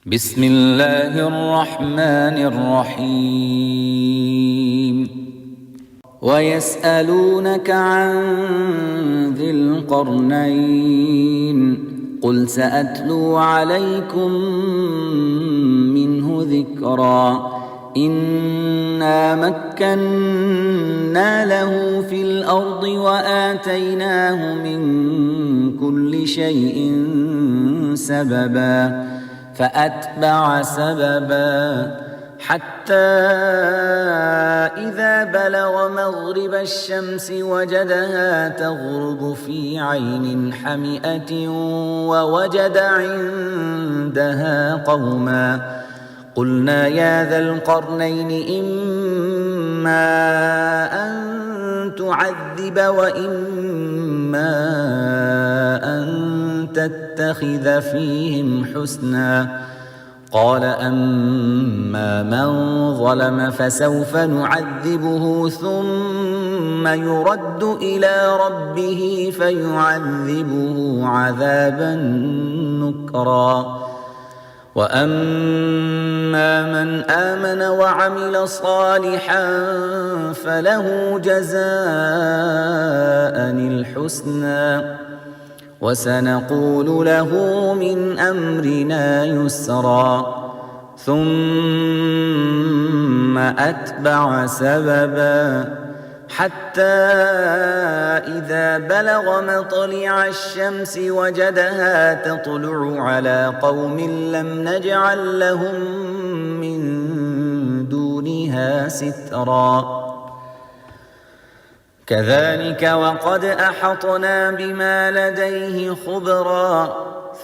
بسم الله الرحمن الرحيم ويسألونك عن ذي القرنين قل سأتلو عليكم منه ذكرا إنا مكنا له في الأرض وآتيناه من كل شيء سببا فأتبع سببا حتى إذا بلغ مغرب الشمس وجدها تغرب في عين حمئة ووجد عندها قوما قلنا يا ذا القرنين إما أن تعذب وإما أن تتخذ فيهم حسنا قال أما من ظلم فسوف نعذبه ثم يرد إلى ربه فيعذبه عذابا نكرا وأما من آمن وعمل صالحا فله جزاء الحسنى وسنقول له من أمرنا يسرا ثم أتبع سببا حتى إذا بلغ مطلع الشمس وجدها تطلع على قوم لم نجعل لهم من دونها سترا كذلك وقد أحطنا بما لديه خبرا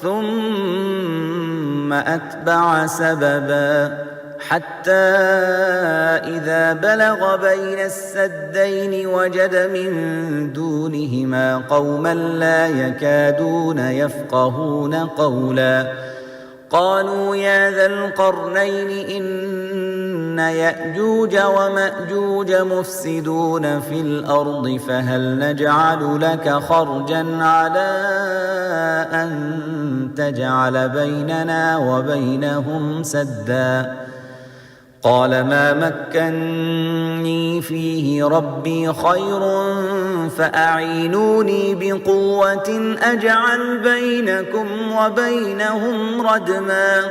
ثم أتبع سببا حتى إذا بلغ بين السدين وجد من دونهما قوما لا يكادون يفقهون قولا قالوا يا ذا القرنين إن يأجوج ومأجوج مفسدون في الأرض فهل نجعل لك خرجا على أن تجعل بيننا وبينهم سدا قال ما مكني فيه ربي خير فأعينوني بقوة أجعل بينكم وبينهم ردما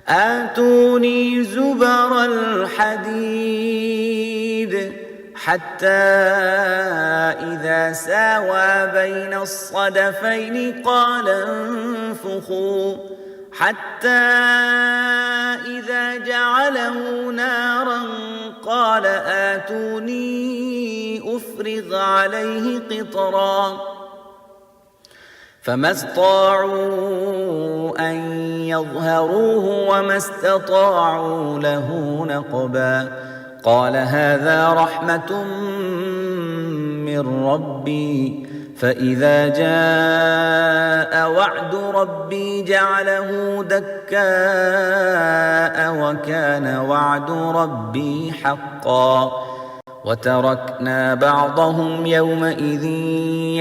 آتوني زبر الحديد حتى إذا ساوى بين الصدفين قال انفخوا حتى إذا جعله نارا قال آتوني أفرغ عليه قطرا فما استطاعوا أن يظهروه وما استطاعوا له نقبا قال هذا رحمة من ربي فإذا جاء وعد ربي جعله دكاء وكان وعد ربي حقا وتركنا بعضهم يومئذ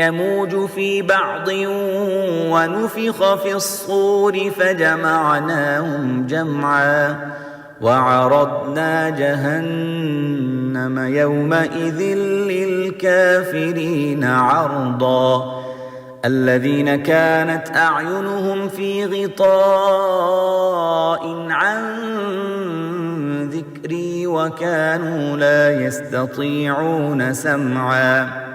يموج في بعض ونفخ في الصور فجمعناهم جمعا وعرضنا جهنم يومئذ للكافرين عرضا الذين كانت أعينهم في غطاء عن ذكري وكانوا لا يستطيعون سمعا